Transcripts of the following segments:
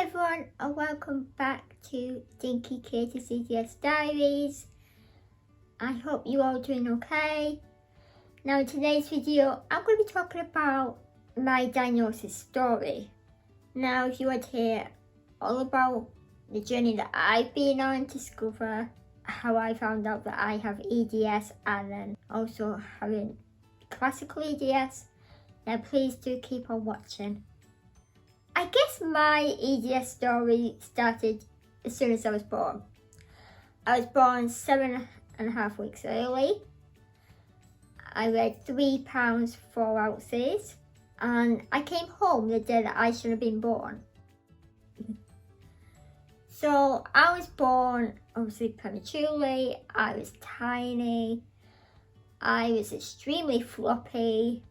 everyone and welcome back to DinkyKt EDS Diaries. I hope you all doing okay. Now in today's video I'm going to be talking about my diagnosis story. Now if you want to hear all about the journey that I've been on to discover how I found out that I have EDS and then also having classical EDS, then please do keep on watching. I guess my EDS story started as soon as I was born. I was born 7.5 weeks early. I weighed 3 pounds 4 ounces and I came home the day that I should have been born. So I was born obviously prematurely. I was tiny. I was extremely floppy.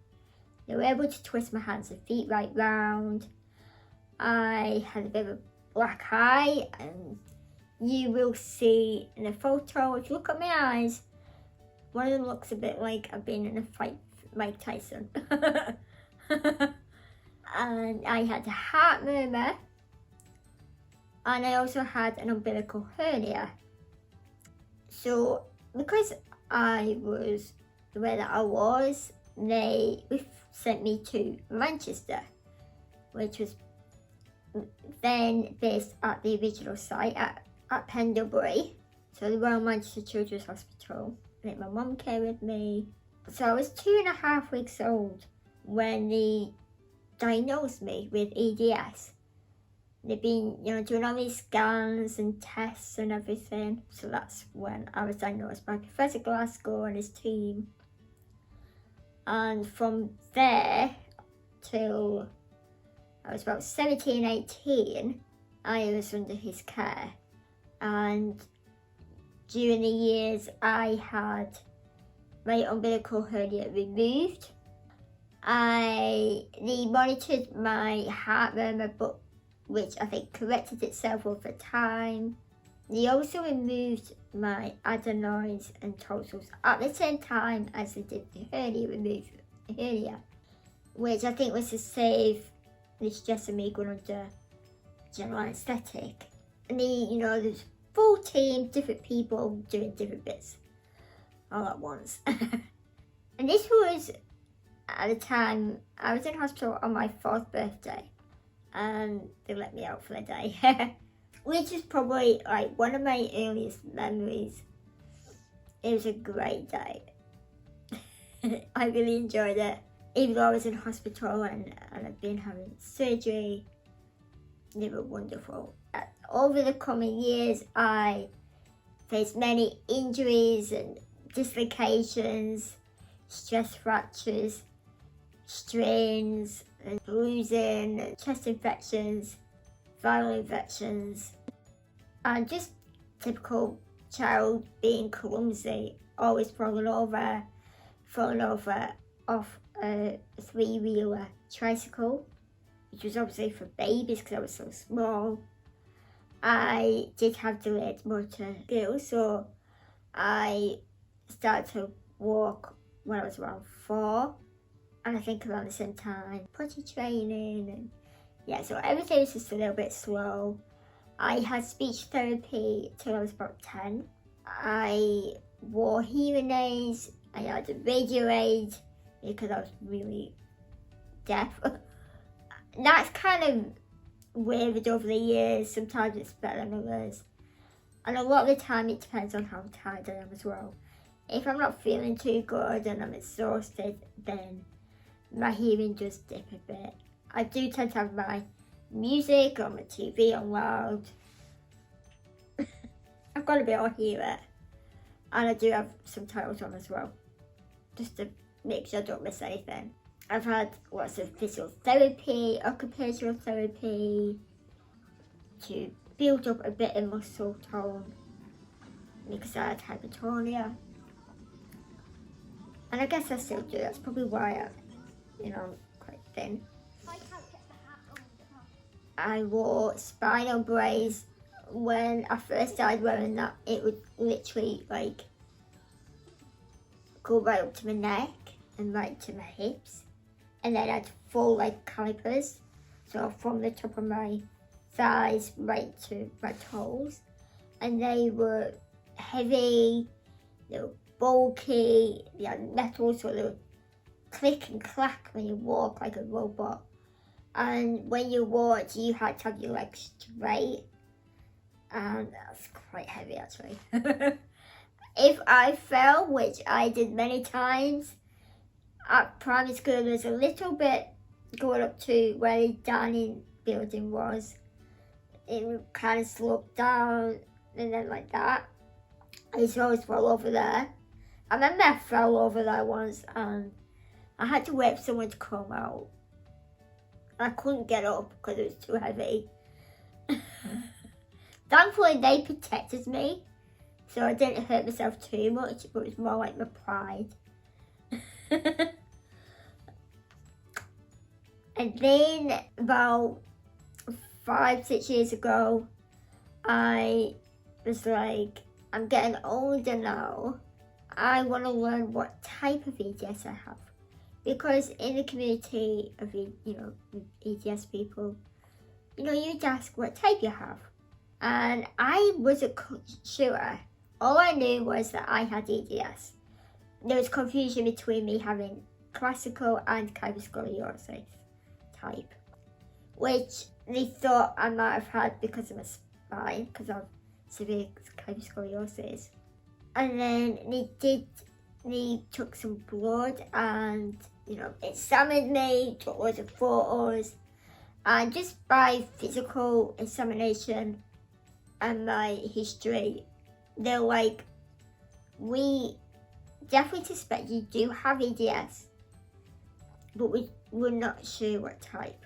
They were able to twist my hands and feet right round. I had a bit of a black eye, and you will see in the photo, if you look at my eyes, one of them looks a bit like I've been in a fight with Mike Tyson. And I had a heart murmur, and I also had an umbilical hernia. So because I was the way that I was, they sent me to Manchester, which was then based at the original site at Pendlebury, so the Royal Manchester Children's Hospital. I think my mum came with me. So I was 2.5 weeks old when they diagnosed me with EDS. They've been, doing all these scans and tests and everything. So that's when I was diagnosed by Professor Glasgow and his team. And from there till I was about 17, 18, I was under his care. And during the years I had my umbilical hernia removed. They monitored my heart murmur, but which I think corrected itself over time. They also removed my adenoids and tonsils at the same time as they did the hernia, which I think was to save the stress of me going under general anaesthetic. And there's full team, different people doing different bits all at once. And this was at the time I was in hospital on my 4th birthday, and they let me out for the day, which is probably like one of my earliest memories. It was a great day. I really enjoyed it. Even though I was in hospital and I've been having surgery, they were wonderful. Over the coming years, I faced many injuries and dislocations, stress fractures, strains, and bruising, and chest infections, viral infections, and just typical child being clumsy, always falling over off a 3-wheeler tricycle, which was obviously for babies because I was so small. I did have delayed motor skills, so I started to walk when I was around 4, and I think around the same time potty training, and so everything was just a little bit slow. I had speech therapy till I was about 10. I wore hearing aids. I had a radio aid because I was really deaf. That's kind of wavered over the years. Sometimes it's better than others. And a lot of the time it depends on how tired I am as well. If I'm not feeling too good and I'm exhausted, then my hearing does dip a bit. I do tend to have my music or my TV on loud. I've got to be able to hear it. And I do have subtitles on as well, just to make sure I don't miss anything. I've had lots of physical therapy, occupational therapy, to build up a bit of muscle tone because I had hypertonia. And I guess I still do. That's probably why I'm quite thin. I wore spinal brace. When I first started wearing that, it would literally go right up to my neck and right to my hips. And then I had full calipers. So from the top of my thighs right to my toes, and they were heavy, they were bulky, they had metal, so they would click and clack when you walk like a robot. And when you walked, you had to have your legs straight, and that's quite heavy actually. If I fell, which I did many times, at primary school there was a little bit going up to where the dining building was. It would kind of slope down and then like that. I used to always fall over there. I remember I fell over there once and I had to wait for someone to come out. I couldn't get up because it was too heavy. Thankfully they protected me, so I didn't hurt myself too much, but it was more like my pride. And then about 5-6 years ago, I was like, I'm getting older now. I want to learn what type of EDS I have. Because in the community of, EDS people, you'd ask what type you have. And I wasn't sure. All I knew was that I had EDS. There was confusion between me having classical and kyphoscoliosis type, which they thought I might have had because of my spine, because of severe kyphoscoliosis. And then they took some blood and, examined me, took loads of photos, and just by physical examination and my history, they're like, we definitely suspect you do have EDS, but we're not sure what type.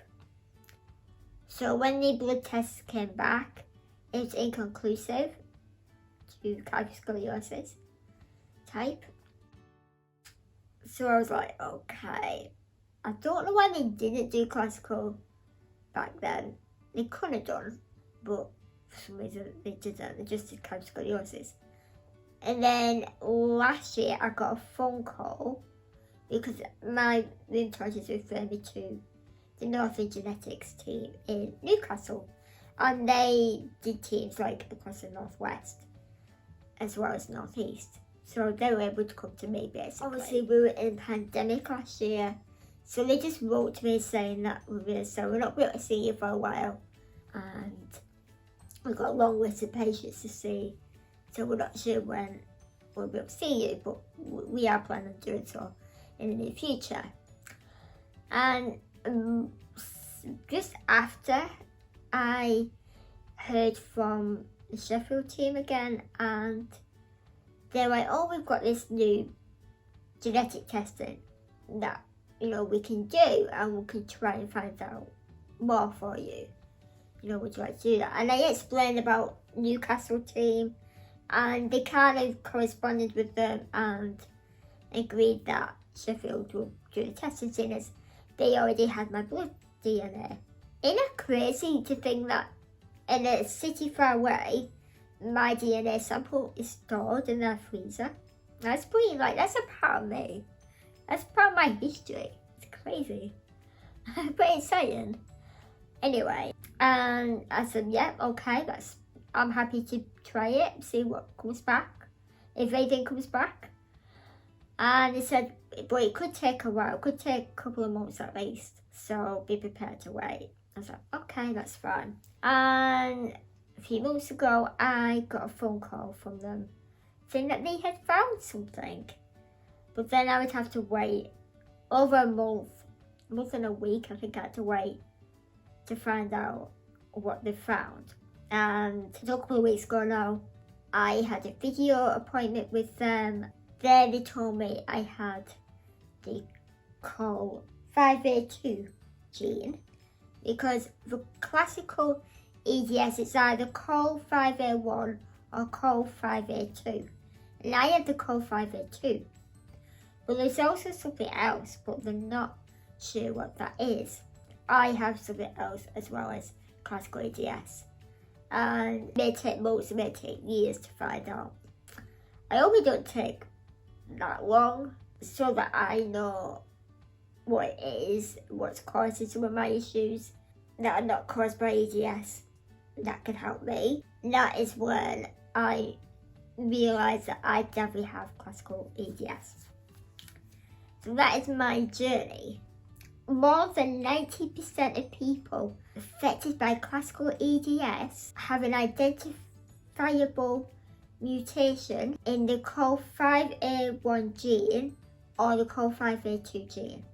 So when the blood tests came back, it was inconclusive to kyphoscoliosis type. So I was like, okay. I don't know why they didn't do classical back then. They could have done, but for some reason they didn't. They just did kyphoscoliosis. And then last year I got a phone call because my rheumatologist referred me to the Northern Genetics team in Newcastle. And they did teams like across the Northwest as well as Northeast. So they were able to come to me basically. Obviously we were in pandemic last year, so they just wrote to me saying that we're not able to see you for a while, and we've got a long list of patients to see, so we're not sure when we'll be able to see you, but we are planning on doing so in the near future. And just after I heard from the Sheffield team again, and they're like, oh, we've got this new genetic testing that, we can do, and we can try and find out more for you. Would you like to do that? And I explained about Newcastle team, and they kind of corresponded with them and agreed that Sheffield will do the testing, seeing as they already had my blood DNA. Isn't it crazy to think that in a city far away, my DNA sample is stored in their freezer? That's that's a part of me. That's part of my history. It's crazy. But exciting. Anyway, and I said, yeah, okay, I'm happy to try it, see what comes back, if anything comes back. And they said, but it could take a while, it could take a couple of months at least, so be prepared to wait. I was like, okay, that's fine. And a few months ago, I got a phone call from them saying that they had found something. But then I would have to wait over a month and a week, I think I had to wait to find out what they found. And a couple of weeks ago now, I had a video appointment with them. There they told me I had the COL5A2 gene, because the classical EDS is either COL5A1 or COL5A2, and I have the COL5A2. But there's also something else, but they're not sure what that is. I have something else as well as classical EDS, and it may take months, it may take years to find out. I hope it don't take that long, so that I know what it is, what's causing some of my issues that are not caused by EDS. that could help me. That is when I realised that I definitely have classical EDS. So that is my journey. More than 90% of people affected by classical EDS have an identifiable mutation in the COL5A1 gene or the COL5A2 gene.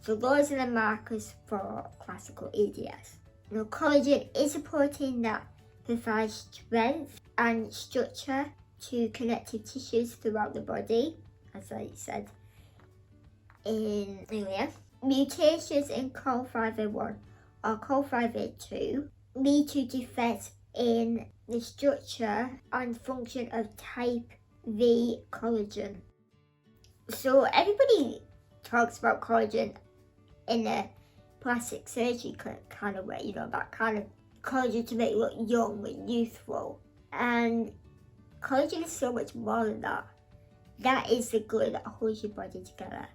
So those are the markers for classical EDS. Now, collagen is a protein that provides strength and structure to connective tissues throughout the body, as I said earlier. Mutations in COL5A1 or COL5A2 lead to defects in the structure and function of type V collagen. So everybody talks about collagen in a plastic surgery kind of way, you know, that kind of collagen to make you look young and youthful. And collagen is so much more than that. That is the glue that holds your body together.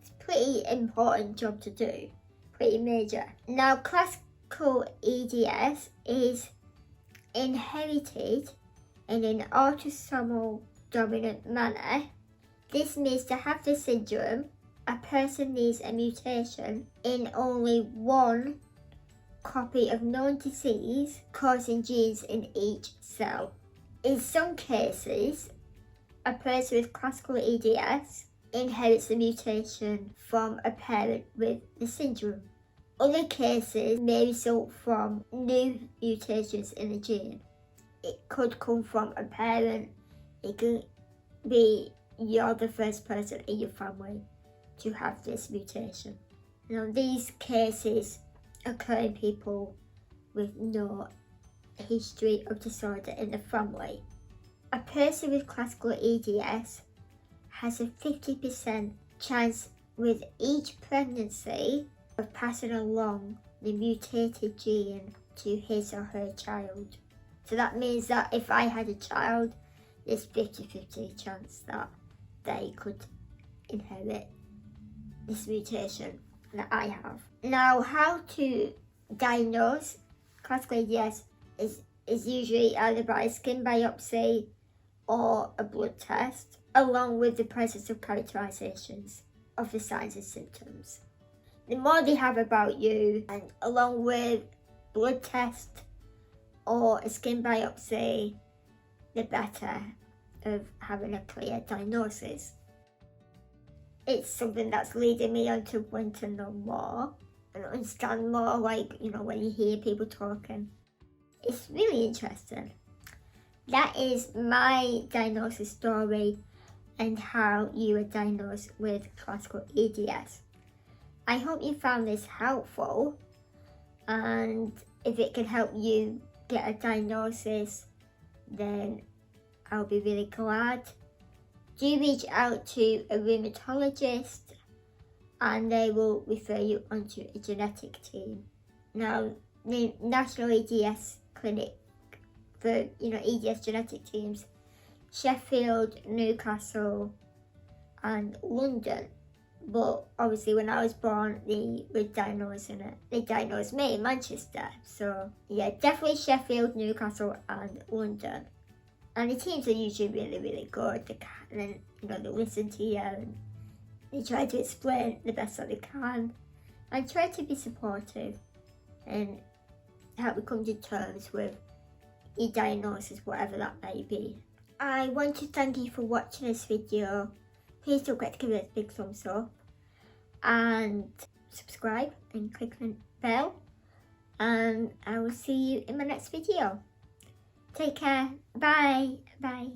It's a pretty important job to do, pretty major. Now, classical EDS is inherited in an autosomal dominant manner. This means to have the syndrome, a person needs a mutation in only one copy of known disease causing genes in each cell. In some cases, a person with classical EDS inherits the mutation from a parent with the syndrome. Other cases may result from new mutations in the gene. It could come from a parent, it could be you're the first person in your family to have this mutation. Now, these cases occur in people with no history of disorder in the family. A person with classical EDS has a 50% chance with each pregnancy of passing along the mutated gene to his or her child. So that means that if I had a child, there's 50-50 chance that they could inherit this mutation that I have. Now, how to diagnose classical EDS is usually either by a skin biopsy or a blood test, along with the presence of characterizations of the signs and symptoms. The more they have about you, and along with blood test or a skin biopsy, the better of having a clear diagnosis. It's something that's leading me on to want to know more and understand more, like, you know, when you hear people talking. It's really interesting. That is my diagnosis story and how you were diagnosed with classical EDS. I hope you found this helpful, and if it can help you get a diagnosis, then I'll be really glad. Do reach out to a rheumatologist and they will refer you onto a genetic team. Now, the National EDS Clinic for, EDS genetic teams, Sheffield, Newcastle and London. But obviously when I was born, they were diagnosing it. They diagnosed me in Manchester. So yeah, definitely Sheffield, Newcastle and London. And the teams are usually really, really good. They listen to you and they try to explain the best that they can and try to be supportive and help you come to terms with your diagnosis, whatever that may be. I want to thank you for watching this video. Please don't forget to give it a big thumbs up and subscribe and click the bell, and I will see you in my next video. Take care. Bye. Bye.